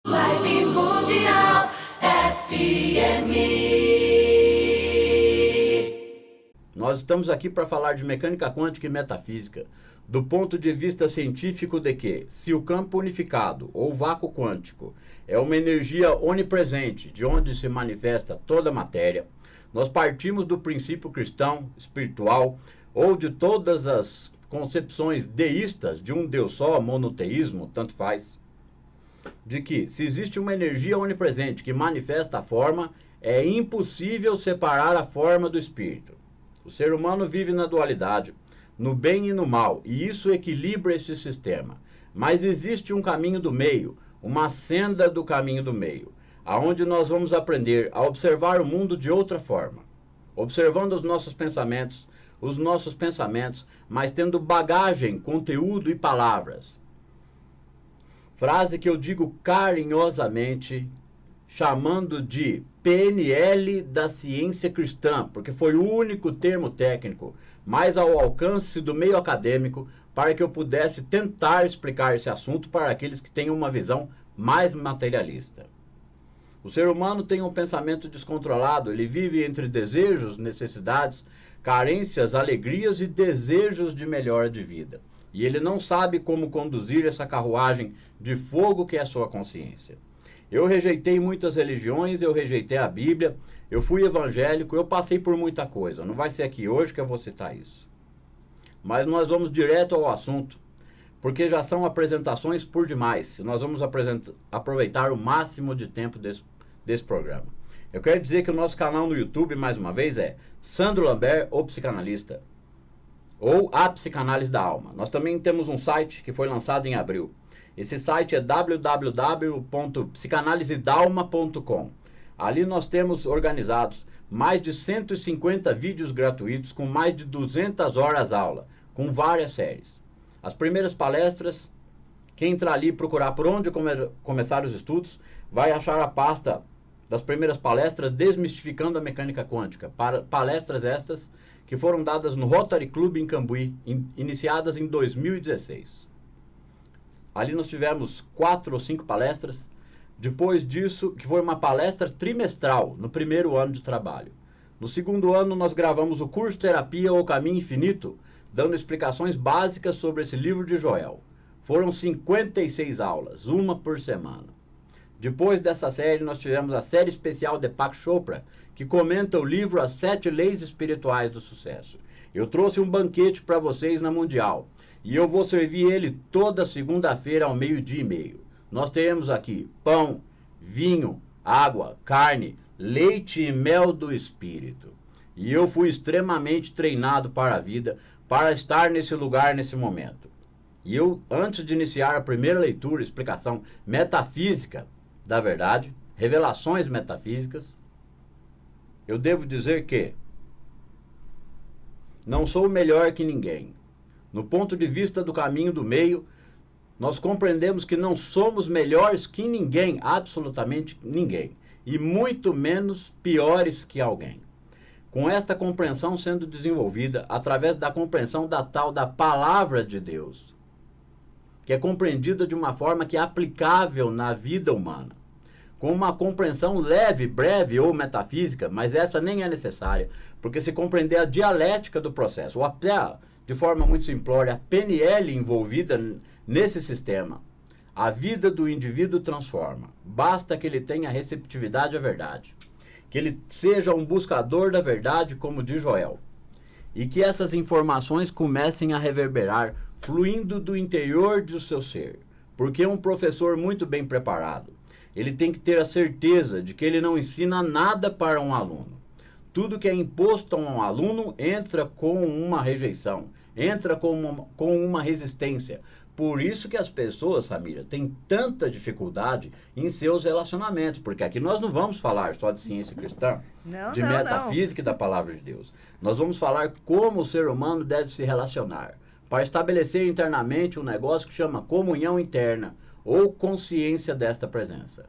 Vibe Mundial FM. Nós estamos aqui para falar de mecânica quântica e metafísica, do ponto de vista científico de que, se o campo unificado ou vácuo quântico é uma energia onipresente de onde se manifesta toda a matéria, nós partimos do princípio cristão, espiritual, ou de todas as concepções deístas de um Deus só, monoteísmo, tanto faz, de que, se existe uma energia onipresente que manifesta a forma, é impossível separar a forma do espírito. O ser humano vive na dualidade, no bem e no mal, e isso equilibra esse sistema. Mas existe um caminho do meio, uma senda do caminho do meio, aonde nós vamos aprender a observar o mundo de outra forma, observando os nossos pensamentos, mas tendo bagagem, conteúdo e palavras. Frase que eu digo carinhosamente, chamando de PNL da ciência cristã, porque foi o único termo técnico mais ao alcance do meio acadêmico para que eu pudesse tentar explicar esse assunto para aqueles que têm uma visão mais materialista. O ser humano tem um pensamento descontrolado, ele vive entre desejos, necessidades, carências, alegrias e desejos de melhora de vida. E ele não sabe como conduzir essa carruagem de fogo que é a sua consciência. Eu rejeitei muitas religiões, eu rejeitei a Bíblia, eu fui evangélico, eu passei por muita coisa. Não vai ser aqui hoje que eu vou citar isso. Mas nós vamos direto ao assunto, porque já são apresentações por demais. Nós vamos aproveitar o máximo de tempo desse programa. Eu quero dizer que o nosso canal no YouTube, mais uma vez, é Sandro Lambert, o psicanalista, ou a psicanálise da alma. Nós também temos um site que foi lançado em abril. Esse site é www.psicanalisedalma.com. Ali nós temos organizados mais de 150 vídeos gratuitos com mais de 200 horas aula, com várias séries. As primeiras palestras, quem entrar ali e procurar por onde começar os estudos, vai achar a pasta das primeiras palestras Desmistificando a Mecânica Quântica. Palestras estas que foram dadas no Rotary Club em Cambuí, iniciadas em 2016. Ali nós tivemos 4 ou 5 palestras. Depois disso, que foi uma palestra trimestral, no primeiro ano de trabalho. No segundo ano, nós gravamos o curso Terapia ou Caminho Infinito, dando explicações básicas sobre esse livro de Joel. Foram 56 aulas, uma por semana. Depois dessa série, nós tivemos a série especial de Deepak Chopra, que comenta o livro As 7 Leis Espirituais do Sucesso. Eu trouxe um banquete para vocês na Mundial, e eu vou servir ele toda segunda-feira ao 12:30. Nós teremos aqui pão, vinho, água, carne, leite e mel do Espírito. E eu fui extremamente treinado para a vida, para estar nesse lugar, nesse momento. E eu, antes de iniciar a primeira leitura, explicação metafísica da verdade, revelações metafísicas, eu devo dizer que não sou melhor que ninguém. No ponto de vista do caminho do meio, nós compreendemos que não somos melhores que ninguém, absolutamente ninguém, e muito menos piores que alguém. Com esta compreensão sendo desenvolvida através da compreensão da tal da palavra de Deus, que é compreendida de uma forma que é aplicável na vida humana, com uma compreensão leve, breve ou metafísica, mas essa nem é necessária, porque se compreender a dialética do processo, ou até, de forma muito simplória, a PNL envolvida nesse sistema, a vida do indivíduo transforma. Basta que ele tenha receptividade à verdade, que ele seja um buscador da verdade, como diz Joel, e que essas informações comecem a reverberar, fluindo do interior do seu ser, porque um professor muito bem preparado, ele tem que ter a certeza de que ele não ensina nada para um aluno. Tudo que é imposto a um aluno entra com uma rejeição, entra com uma resistência. Por isso que as pessoas, Samira, têm tanta dificuldade em seus relacionamentos, porque aqui nós não vamos falar só de ciência cristã, de metafísica e da palavra de Deus. Nós vamos falar como o ser humano deve se relacionar, para estabelecer internamente um negócio que chama comunhão interna, ou consciência desta presença.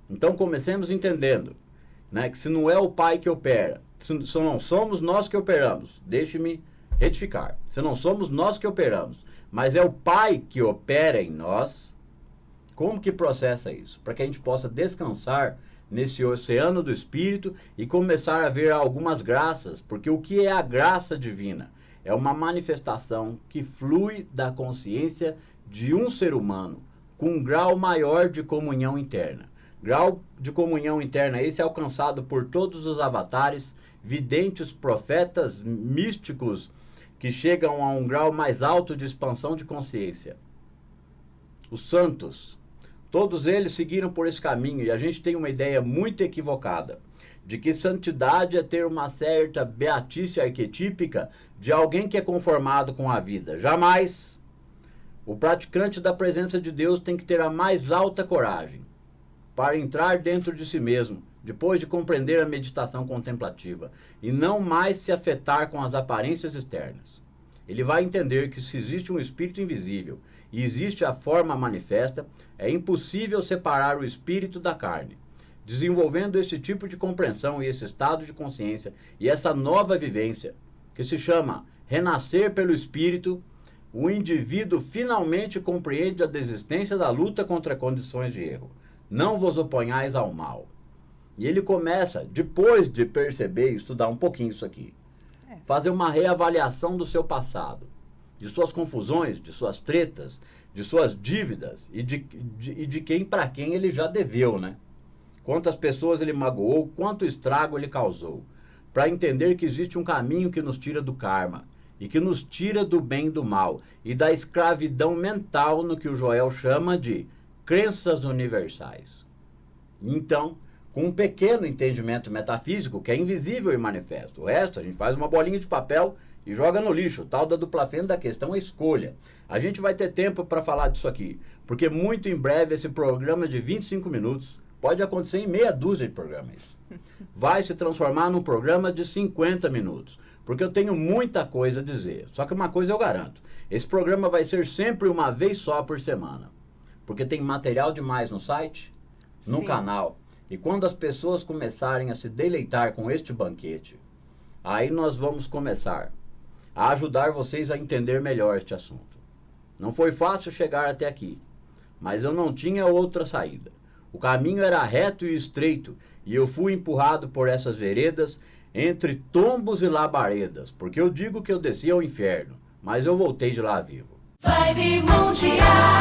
Então comecemos entendendo, né, que se não é o Pai que opera, se não somos nós que operamos, deixe-me retificar, se não somos nós que operamos, mas é o Pai que opera em nós, Como que processa isso? Para que a gente possa descansar nesse oceano do Espírito e começar a ver algumas graças, porque o que é a graça divina? É uma manifestação que flui da consciência de um ser humano com um grau maior de comunhão interna. Grau de comunhão interna esse é alcançado por todos os avatares, videntes, profetas, místicos, que chegam a um grau mais alto de expansão de consciência. Os santos, todos eles seguiram por esse caminho e a gente tem uma ideia muito equivocada de que santidade é ter uma certa beatice arquetípica de alguém que é conformado com a vida. Jamais! O praticante da presença de Deus tem que ter a mais alta coragem para entrar dentro de si mesmo, depois de compreender a meditação contemplativa, e não mais se afetar com as aparências externas. Ele vai entender que se existe um espírito invisível e existe a forma manifesta, é impossível separar o espírito da carne. Desenvolvendo esse tipo de compreensão e esse estado de consciência e essa nova vivência, que se chama renascer pelo espírito, o indivíduo finalmente compreende a desistência da luta contra condições de erro. Não vos oponhais ao mal. E ele começa, depois de perceber e estudar um pouquinho isso aqui, fazer uma reavaliação do seu passado, de suas confusões, de suas tretas, de suas dívidas e de quem para quem ele já deveu, né? Quantas pessoas ele magoou, quanto estrago ele causou, para entender que existe um caminho que nos tira do karma e que nos tira do bem e do mal e da escravidão mental no que o Joel chama de crenças universais. Então, com um pequeno entendimento metafísico que é invisível e manifesto, o resto a gente faz uma bolinha de papel e joga no lixo. O tal da dupla fenda da questão é escolha. A gente vai ter tempo para falar disso aqui, porque muito em breve esse programa de 25 minutos pode acontecer em meia dúzia de programas. Vai se transformar num programa de 50 minutos, porque eu tenho muita coisa a dizer. Só que uma coisa eu garanto, esse programa vai ser sempre uma vez só por semana, porque tem material demais no site, no Sim. canal. E quando as pessoas começarem a se deleitar com este banquete, aí nós vamos começar a ajudar vocês a entender melhor este assunto. Não foi fácil chegar até aqui, mas eu não tinha outra saída. O caminho era reto e estreito, e eu fui empurrado por essas veredas entre tombos e labaredas, porque eu digo que eu desci ao inferno, mas eu voltei de lá vivo. Vibe Mundial.